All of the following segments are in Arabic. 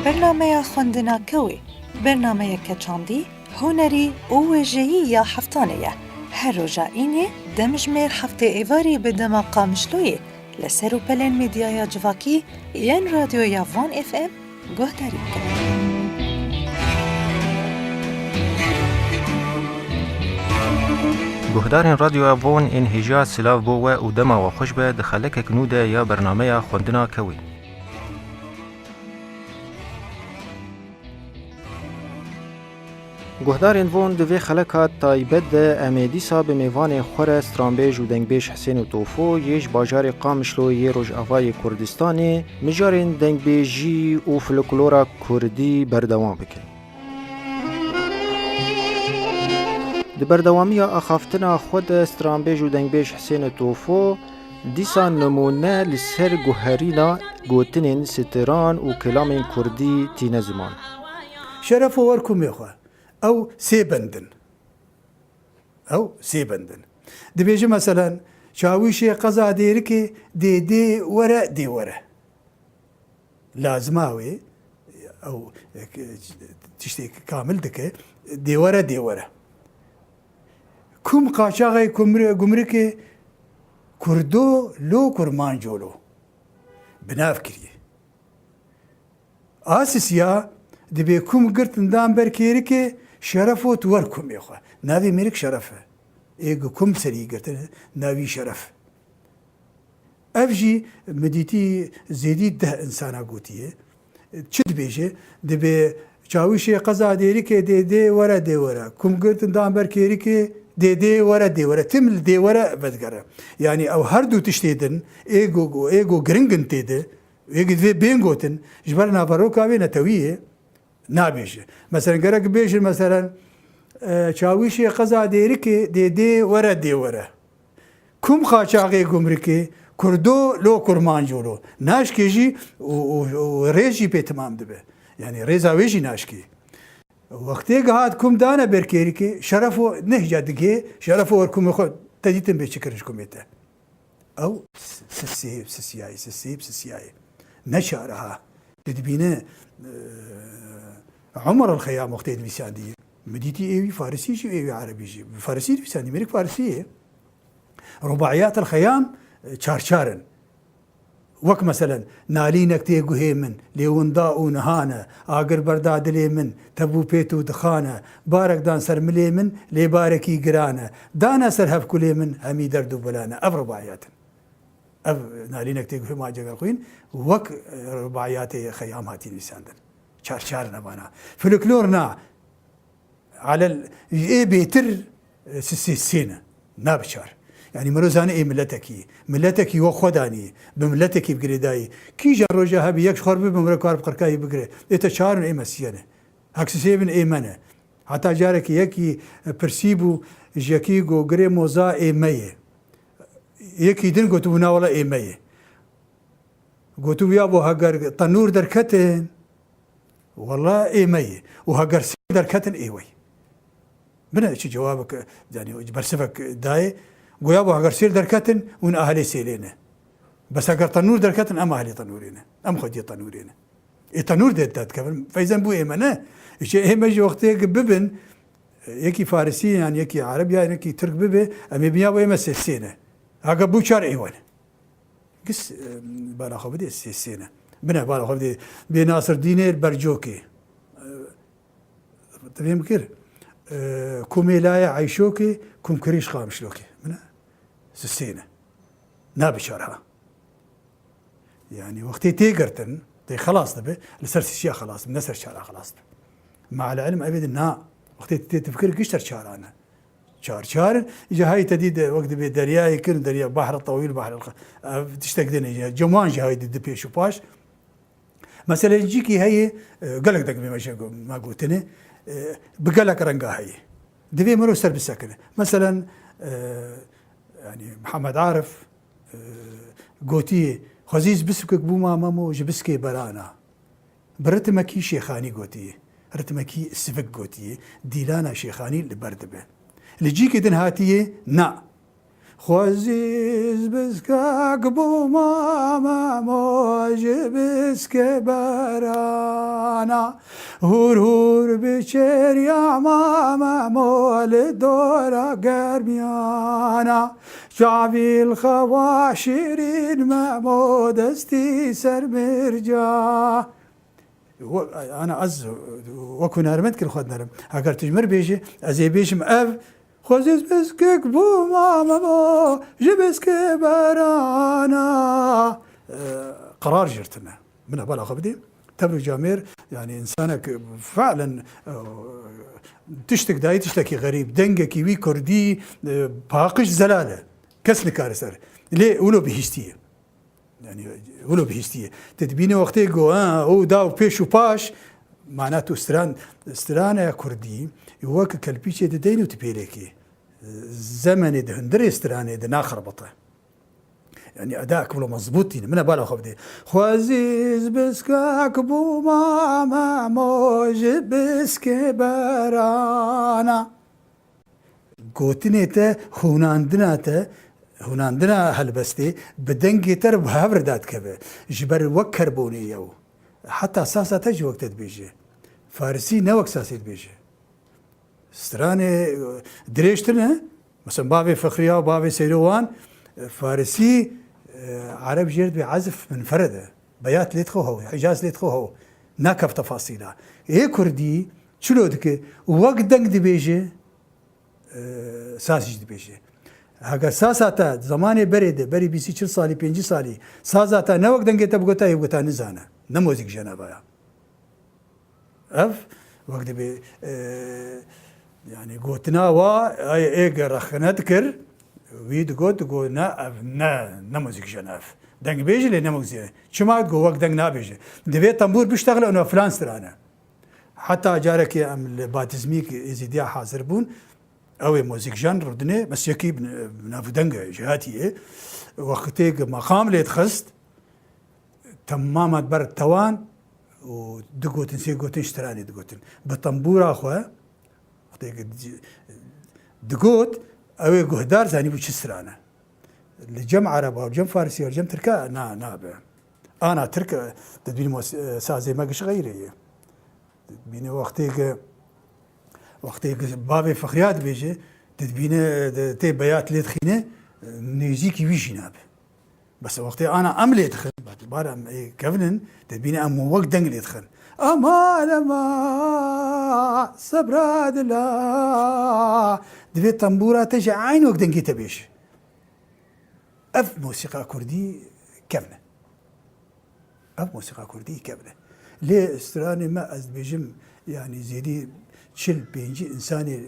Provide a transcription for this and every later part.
برنامه خوندنا کوی برنامه کچاندی هنری و وجهی یا هفتانه هر روزا اینه دمجمر هفته ایواری به دما قامشلوی لسر و پلن میدیایا جواکی ین رادیو یا وان اف ام گوه دارید کنید. گهدارین رادیو افون این هجا سلاف بوه و دما و خوش به دخلک کنوده یا برنامه خوندنا کوی. گهدارین وون دوی خلکات تایبد امیدی صاحب میوان خور استرانبیج و دنگبیج حسین و توفو یش باجار قامشلو یه روش آوای کردستانی مجارین دنگبیجی و فلکلورا کردی بردوام بکن. د بردوامی اخافتنا خود استرانبیج و دنگبیج حسین توفو دیسا نمونه لسر گوهرینا گوتنین ستران و کلام کردی تین زمان. شرف ورکو میخواه او سيبندن دبيجي مثلا شاويشي قضا ديركي دي ورا لازماوي او تشتي كامل دكي دي ورا كم قاشاغي قمركي كردو لو كرمان جولو بنافكري اساسيا دبي كم قرت ندام بركيركي شرفو توركم يا اخوة نافي ملك شرفه ايجو كم سري قرت نافي شرف افجي مديتي زيدي ده انسانا قوتيه تشد بيجي دبي شاويشي قزا ديريكي دي ورا كم قرت ندام بركيركي دي ورا تمل دي ورا بدقرا يعني او هردو تشتيدن ايجو جرينجن تيده ايجو ذي بينغوتن جبرنا فاروكا بينا تويه نابيش مثلا قرق بيش مثلا شاويشي قزا ديركي دي ورا كم خاشاغي قمركي كردو لو كرمان جولو ناشكي جي وريجي بي تمام دبه يعني ريزا ويجي ناشكي وقتي قهاد كم دانا بركيركي شرفو نهجا دقي شرفو وركم يخو تديتن بيشكرشكم يتا او سسياي نشارها تدبينه عمر الخيام وقت الفيساندي مديتي ايوي فارسي شو ايوي عربي شو فارسي الفيساندي ملك فارسيه رباعيات الخيام شارشارن وك مثلا نالينك تيجو هيمن ليوندا ونهانا اقر برداد ليمن تبو بيتو دخانا بارك دان سر مليمن لي باركي قرانا دانا سر هفكو ليمن همي دردو بلانا اف رباعيات اف نالينك تيجو هيما جاقوين وك رباعيات خيام هاتين الفيساندن شارنا بانا فلكلورنا على ايه بيتر سينا نابشار يعني مروزانه ايه ملتكي وخداني بملتكي بقريداي كي جا روجا هبي يك خرب بمركار بقركاي بقري ايه شارن ايه مسيانه هكسيبن ايه منه حتى جارك يكي برسيبو جاكيغو غري موزا ايه ميه يكي دين قوتونا ولا ايه ميه قوتو يابو هاجر تنور دركتن والله ايه مي وهاجر سيدر كتن ايوي بنا شي جوابك يعني برسفك داي ويابو هاجر سيدر كتن ون اهلي سيلينا بس هاجر تنور در كتن ام اهلي تنورينا ام خدي تنورينا اي تنور دات كمان فاذا بو ايمانه شي ايه مجي وقتي ببن يكي فارسي يعني يكي عربي يعني يكي ترك ببه ام بيا وي مسسينا هاجر بو شار ايوان قس بالا خبدي سيسينا بنا بالا خبدي بناصر دينير برجوكي تفهم كير كوميلايا عيشوكي كوم كريش خامشلوكي بنا سسينا نابي شارها يعني وقتي تيقرتن تي خلاص تبي لسر سيشيا خلاص من نسر شارها خلاص مع العلم ابد النا وقتي تفكر قشتر شارانا شار اجا هاي تديد وقت بدريا يكون دريا بحر طويل بحر تشتقدني جوان جا هاي دي بيشو باش مثلا يجيكي هي قالك دق ما قلتني بقالك رنقا هي دبي مرو سر بالسكنه مثلا يعني محمد عارف قوتي خزيز بسكك بوما مامو جبسكي برانا برتمكي شيخاني قوتي رتمكي سفك قوتي ديلانا شيخاني لبردبه لجيكي دن هاتيه نا خوزیز بسکک بو ماما موج بسک برانا هور هور بچر یا ماما مول دورا گرمیانا شعبی الخوا شیرین مامو دستی سر مرجا انا از وكو نارمت كل خد نارم اگر تجمر بيجي ازي بيجم اف خوزيز بسكك بو ماما بو جبسك برانا قرار جرتنا من بلا خبدي تبرو جامير يعني انسانك فعلا تشتك داي تشتكي غريب دنجك وي كردي باقش زلاله كسل كارسر ليه ولو بهشتيه يعني ولو بهشتيه تدبيني وقتي جو او داو بيش وباش معناته استران كردي يوك كلبيش دينو تبيليكي زمن دهندري استران دنا خربطه يعني اداءك ولا مضبوطين من بالو خبدي خوازيز بسكاك بو ماما موج بسك برانا قوتنيته هوناندنا هلبستي بدنجي ترب هابردات كبه جبر وكر بوني يو حتى اساسا تجي وقت بيجي فارسي نوك ساسي بيجي استراني دريشتنا مثلا بابي فخريا وبابي سيروان فارسي عرب جيرد بعزف منفرده بيات ليتخو هو حجاز ليتخو هو ناكف تفاصيلها ايه كردي شلو دك وقت دنج دي بيجي ساسي دي بيجي هاگه ساساتا زمانی بری 24 سالی 5 سالی سازاتا نوک دنگه تبگوتا یبگوتا نزانه نموزیک جنابایا اف وقت بي يعني قوتنا وا اي رخنت كر ويد قوت قو نا نموزيك جناف دنگ بيجي لي نموزي شما قو وقت دنگ نا بيجي دبي طنبور بيشتغل انه فلان سترانا حتى جارك ام الباتزميك يزيديا حاضر بون او موزيك جان ردني بس يكي بنافو دنگ جهاتي وقتيك مقام لي تخست تماما بر توان ودقوتن سيقوتن اشتراني دقوتن بطنبورا اخوة دقوت اوي قهدار زاني بو چسترانا لجم عربا وجم فارسي وجم تركا نا انا تركا تدبيني سازي ما قش غيري تدبيني وقتيك بابي فخريات بيجي تدبيني تي بيات لي تخينه نيجيكي ويجي ناب بس وقتي انا املي ادخل بعد كفنن تبيني ام وقت دنقل يدخل اما لما صبراد لا دبي طنبوره تجي عين وقت دنقي تبيش اف موسيقى كردي كفنه اف موسيقى كردي كفنه ليه استراني ما از بيجم يعني زيدي شل بينجي انساني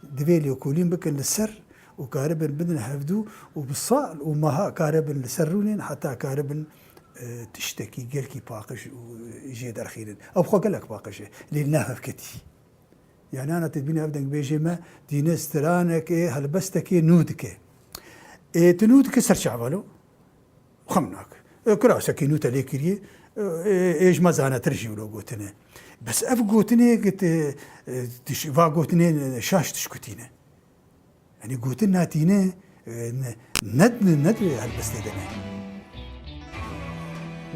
دبي لي كولين بكن للسر وكاربن بدن هفدو وبالصال ومها كاربن لسرونين حتى كاربن تشتكي قالكي باقش ويجي درخيلن او بخو قالك باقش لينا هفكتي يعني انا تدبيني ابدن بيجي ما دينسترانك هلبستك نودك تنودك سرشعبالو خمناك كراسك نوتا ليكري ايش مزانا ترجي ولو قوتنا بس اف قوتني قلت تشفا قوتني شاش تشكتينه يعني قلت لنا تينا ند هالبستدنا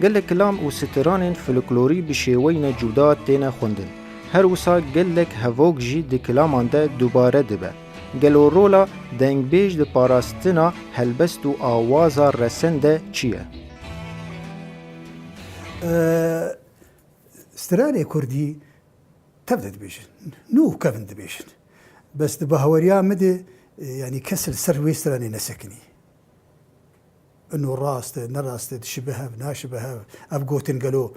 قال لك كلام وستران فلكلوري بشيوين جودات تينا خوندن هر وسا قال لك هفوك جي دي كلامان ده دوباره دبه قالو رولا دنگ بيج دي باراستنا هلبستو آوازا رسن ده چيه استرالي كردي تبدأ دبيشن نو كفن دبيشن بس دبهوريا مدي يعني كسر سر ويستراني نسكني انه راست نراست تشبهها بناشبهها ابقوتن قالوا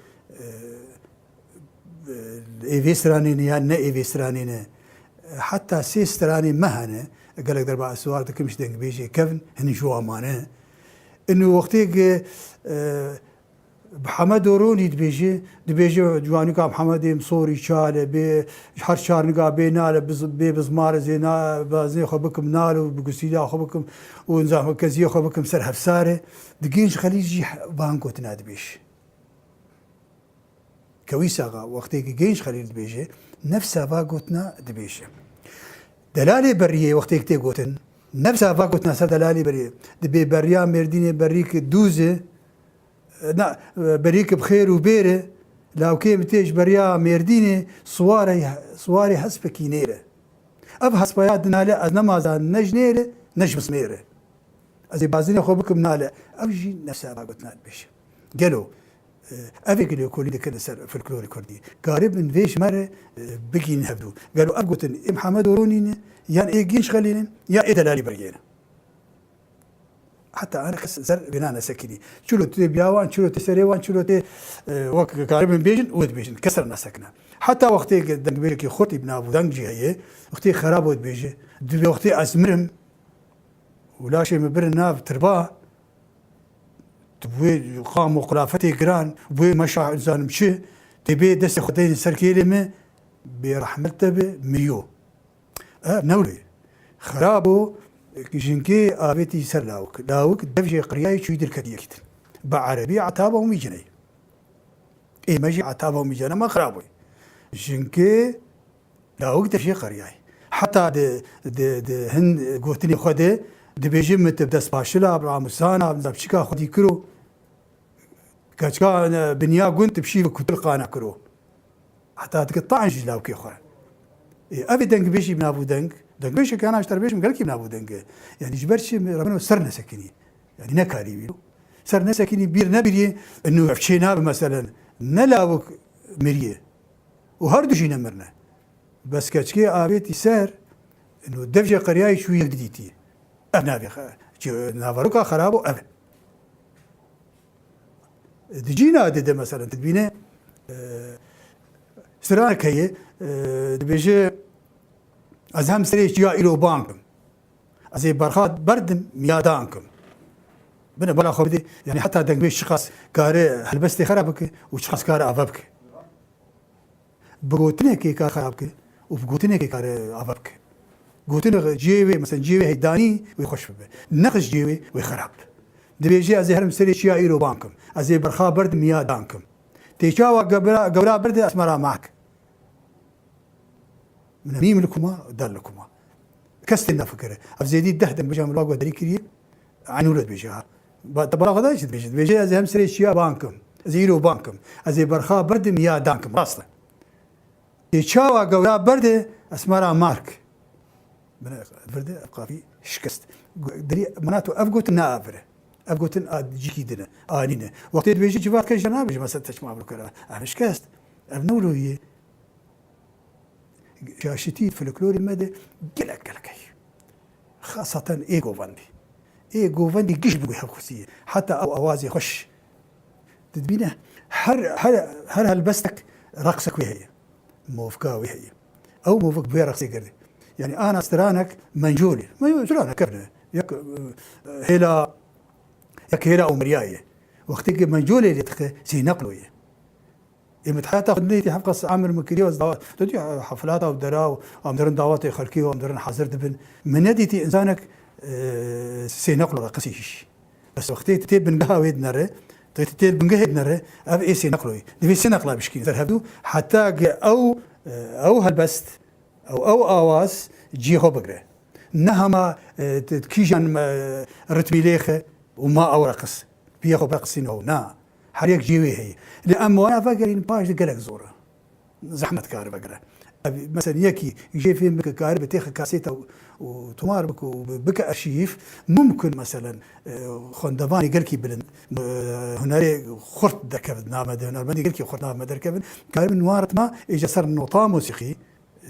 ايفيستراني يا نا ايفيستراني حتى سيستراني مهنه قال لك دربع السؤال تكمش دنگ بيجي كفن هني جو امانه انه وقتي بحمد وروني دبيجي جواني كاب محمد مصوري شاله بحر شار نقا بيناله بزمار زينا بازي خبكم نالو بقسيلا خبكم ونزاح كزي خبكم سر حفساره دقينش خليجي بانكو تنادبيش كويسا وقتي جينش خليل دبيجي نفسها باقوتنا دبيش دلالي بريه وقتي تيقوتن نفسها فاكوت ناس دلالي بري دبي بريا مرديني بريك دوزه نا بريك بخير وبيره لو كيم تيج بريا مرديني صواري حسب كينيره اب حسبيات ناله نمازا نجنيره نجم سميره ازي بازين خو بكم ناله اوجي نفسها فاكوت نال بيش قالوا افيك اللي يقول لك سر فلكلور كردي قارب من فيش مره بقي نهبدو قالوا ابقوتن محمد ورونين يان ايجيش خلينين يا ادلالي برجينا حتى انا زر بنانا سكني شلو تبياوان شلو تسريوان شلو تي وك قارب من بيجن ود بيجن كسرنا سكنه حتى وقتي دنگ بيلكي خورتي بنا ابو دنجي هي وقتي خراب ود بيجي دبي وقتي ازمرم ولا شيء مبرنا بترباه تبوي قام وقلافتي جران بوي مشى انسان مشي تبي دس خدين سركيلي ما برحمته بميو نولي خرابو جنكي ابيتي سرلاوك داوك دفجي قرياي شو يدير كديكت بعربي عتابه وميجني اي ماجي عتابه وميجنا ما خرابو جنكي داوك دفجي قرياي حتى د هن قوتني خده دبيجي مت بدس باشلا برامسانا بشكا خدي كرو كاشكا بنيا قنت بشي كتل قانا كرو حتى تقطع جلاو كي خور ابي دنگ بيشي بنابو دنگ بيشي كان اشتر بيش مقال كي بنابو دنگ يعني جبرش ربنا سرنا سكني يعني نكالي بيلو سرنا سكني بير نبري انه فشينا مثلا نلاوك مريه وهردو شي نمرنا بس كاشكي ابيتي سر انه دفجه قرياي شويه جديتي أبنابي نافروكا خرابو أبن دجينا دده مثلا تدبينه سرانك هي دبيجي أزهم سريش جا إلو بانكم أزي برخات بردم ميادانكم بنا بلا خبدي يعني حتى دنگ بيش شخص كاري هلبستي خرابك وشخص كاري أفابك بقوتني كي كار خرابك وبقوتني كي كاري أفابك قوتنا جيوي مثلا جيوي هيداني ويخش به نقش جيوي ويخرب دبي يجي ازي هرم سري شيا ايرو بانكم ازي برخا برد ميا دانكم تيشاوا قبرا برد اسمرا معك من ميم لكما دلكما كستنا فكره افزيدي دهدم بجام الواقع دريكري عن ولد بيجا طب غداش بيجي ازي هم سري شيا بانكم ازي ايرو بانكم ازي برخا برد ميا دانكم اصلا تيشاوا قبرا برد اسمرا مارك من الفرد ابقى في شكست دري مناته افقوت نافره افقوت جيكي دنا انينا وقت بيجي جوات كان جناب مثلا تسمع بكره انا شكست ابنولو هي شاشتي فلكلوري مدى قلق خاصة ايجو فاندي قش بقول حكوسية حتى او اوازي خش تدبينه هر هلبستك رقصك وهي موفقة وهي او موفق بها رقصي قردي يعني أنا استرانك منجولي استرانك كرنا يك هلا أو مرياية وقتك منجولي اللي تخ سي نقلوية متحياتا خدنيتي حفقة عامر مكريوز دعوات تدي حفلات أو دراو ومدرن دعوات خلقيه ومدرن حضر دبن من نديتي إنسانك سي نقلو قسيش بس وقتي تتيب بنقها ويد نره تتيب بنقها نره أب إيه سي نقلوي دبي سي نقلا بشكين ترهبدو حتى أو هالبست أو آواز جي هو بقرة نهما كيجان رتمي ليخه وما أو رقص بياخو برقصين هو نا حريك جيوي هي لأن وانا فاقرين باش قلق زورة زحمة كار بقرة مثلا يكي يجي فيلم بك كار بتاخذ كاسيته وتمار بك وبك أرشيف ممكن مثلا خندباني قالكي بلن هنا خرط دركبت نامد هنا بدي قالكي خرط نامد دركبت كار من وارت ما إجا صار نوطا موسيقي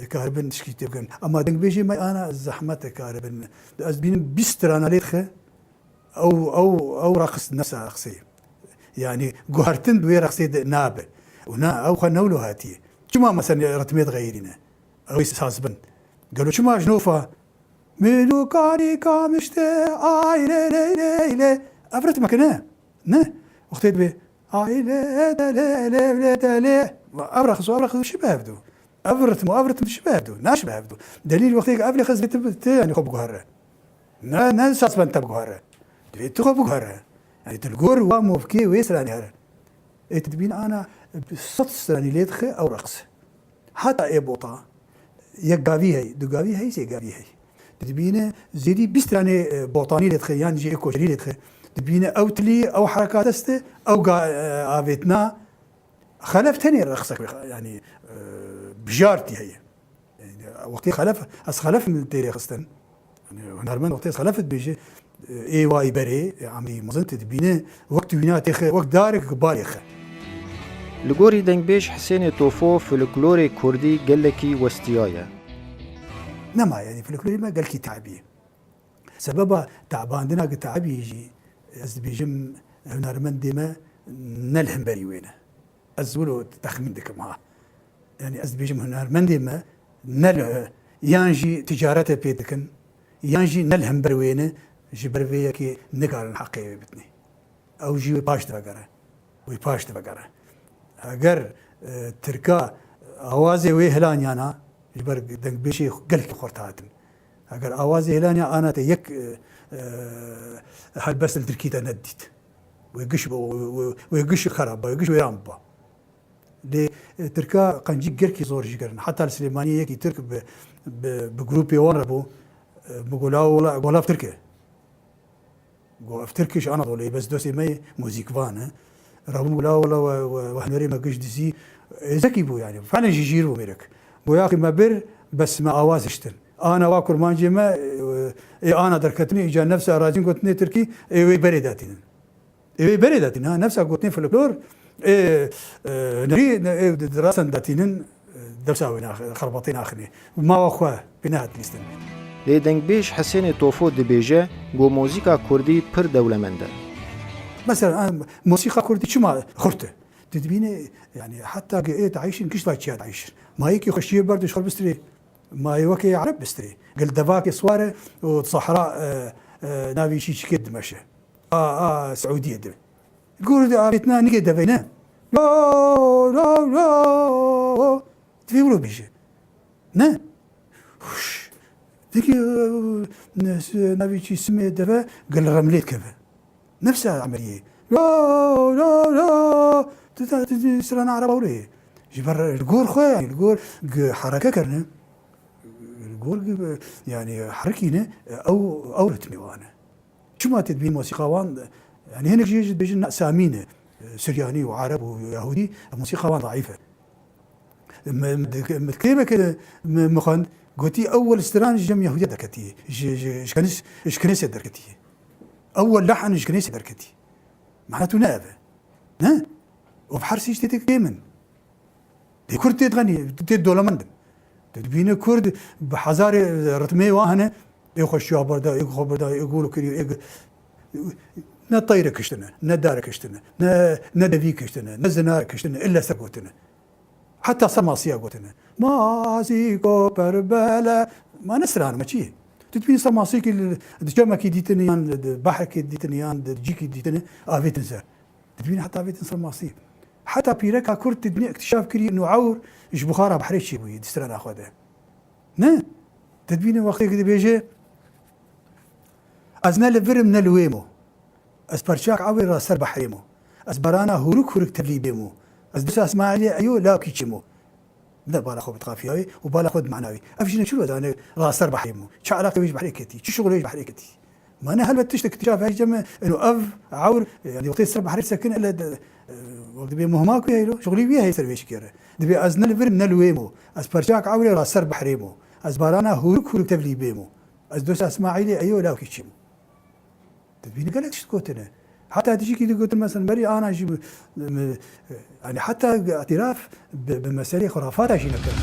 كاربن تشكيتي بكن اما دنگ بيجي ما انا زحمه كاربن ازبين بيسترانا ليخه او رقص نفس رقصيه يعني قهرتن دوي رقصيه نابه ونا او خنولو هاتي شما مثلا رتميت غيرنا او يساسبن قالوا شما جنوفا ميلو كاري كامشته اي لي لي افرت مكنه نه وقتيت به اي لي ابرخص شبه بدو أفرت مش بهدو ناش بهدو دليل وقتك قبل خزبت يعني خب جهرة نا ساس بنت بجهرة تبي خب جهرة يعني تلقور وموفكي ويسراني هرا تبين أنا بصوت سراني ليدخ أو رقص حتى إبوطا يجابي هي دجابي هي سيجابي هي تبينه زيدي بستراني بوطاني لتخي يعني جي كوجري لتخي تبينه أو تلي أو حركات استه أو آفتنا خلف تاني رخصك يعني بجارتي هي يعني وقتي خلف من التاريخ استن يعني هنرمن وقتي خلفت بيجي اي واي بري عمي مزنت تبينه وقت وينا تخي وقت دارك بالخ لگوری دنگبیش حسین توفو فولکلور کردی گلکی وستیایه. نما يعني فولكلور ما قال كي تعبيه سببها تعبان دنا تعبي يجي از بيجم هنرمن ديما نلهم بري وينه ازولو تخمين دك معاه يعني از بيجم هنرمن ديما نل يانجي تجارته بيدكن يانجي نلهم بري وينه جبر كي نقال حقي بتني او جي باش تفقره ويباش تفقره اگر تركا اوازي ويهلان يانا جبر دنگ بيشي قلك خورتاتن اگر اوازي هلانيا انا تيك هل بس التركيتا نديت ويقش خراب ويقش ويرامبا لي تركا قنجي قركي زور جيرن حتى السليمانيه يكي ترك بجروبي وربو بقولاو ولا في تركيا قو في تركيش انا ضولي بس دوسي مي موزيك فان رغم ولا وحنري ما قش دزي ذكي بو يعني فعلا جيجيرو ميرك ويا اخي ما بر بس ما اواز اشتن انا واكر مانجي ما انا دركتني اجا نفس اراجين قلتني تركي اي بريداتين اي بريداتين نفسها قلتني في الفلور نري دراسه داتين دبساوي خربطين اخني ما واخوه بنات ليستن لی دنگبیش حسین توفو دبیجه گو موزیکا کردی پر دولمنده. مثلا موسيقى كردي شو ما خرته تدبيني يعني حتى قيت عايشين كش لا تشاد عايش ما هيك يخشي برد شغل بستري ما يوكي عرب بستري قال دفاكي صواره وصحراء نافي شي كد ماشي سعوديه دبي يقول بيتنا نيجي دبينا لا تفيولو بيجي نه ديك نافي شي سمي دفا قال غمليت كذا نفسها عملية لا سرنا عربي جبر الجور خويا الجور حركة كرنا الجور يعني حركينا أو رتمي وانا شو ما تدبين موسيقى وان يعني هنا جيجي بيجي سامينة سرياني وعرب ويهودي الموسيقى وان ضعيفة متكلمة كده مخن قلتي أول استران جم يهودية دركتي إيش كنيسة دركتي أول لحن إيش كنيسة دركتي معناته نافع ها وبحرسيش تيتك كيمن دي كرد تغني تدولا مندن تدبين كرد بحزاري رتمي واهنة يخشوا بردا يخو بردا يقولوا كري نا طيرة كشتنا نا دار كشتنا نا دبي كشتنا نا زنار كشتنا إلا سقوتنا حتى سماسيا قوتنا ماسيكو بربلا ما نسران ما شيء تدبين سماسيك الجامعة كي ديتنيان البحر كي ديتنيان الجيك ديتني آفيتن زار تدبين حتى آفيتن سماسي حتى بيركا كرت تدبين اكتشاف كري إنه عور إيش بخارا بحري شيء بوي دستران أخوده نه تدبين وقت كده بيجي أزنا لفرم نلويمو أسبرشاك عور راسر بحريمو أسبرانا هروك تبلي بيمو أسدس أسماعيلي أيوه لا كيتشمو لا بالا خو بتخافياوي وبالا خود معناوي افشنا شو انا راسر بحريمو شو علاقه ويش بحريكتي شو شغله ويش بحريكتي ما انا هل بتشتك اكتشاف هاي جمع انه اف عور يعني وقت يسرب بحريك سكن الا وقت بي مهماك ويا شغلي بيها هي سربيش كيره دبي ازنا الفر نلويمو اسبرجاك عوري راسر بحريمو ازبارانا هورك تبلي بيمو ازدوس اسماعيلي ايوه لا كيتشمو تبيني قالك شكوتنا حتى تجي كده قلت مثلا بري انا اجيب يعني حتى اعتراف بمسائل خرافات عشان كده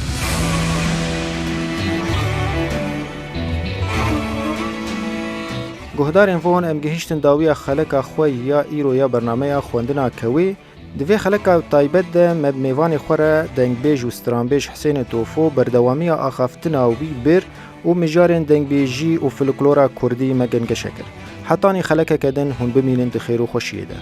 گهدارین فون ام گهشتن داوی خلک خوی یا ایرو یا برنامه خواندنا کوی دوی خلک تایبت ده مب میوان خوره دنگبیج و سترانبیج حسین توفو بردوامی آخافتنا و بی بر و مجارن دنگبیجی و فلکلورا کردی مگن گشکر حتانی خلک کدن هون بمینن تخیر و خوشیده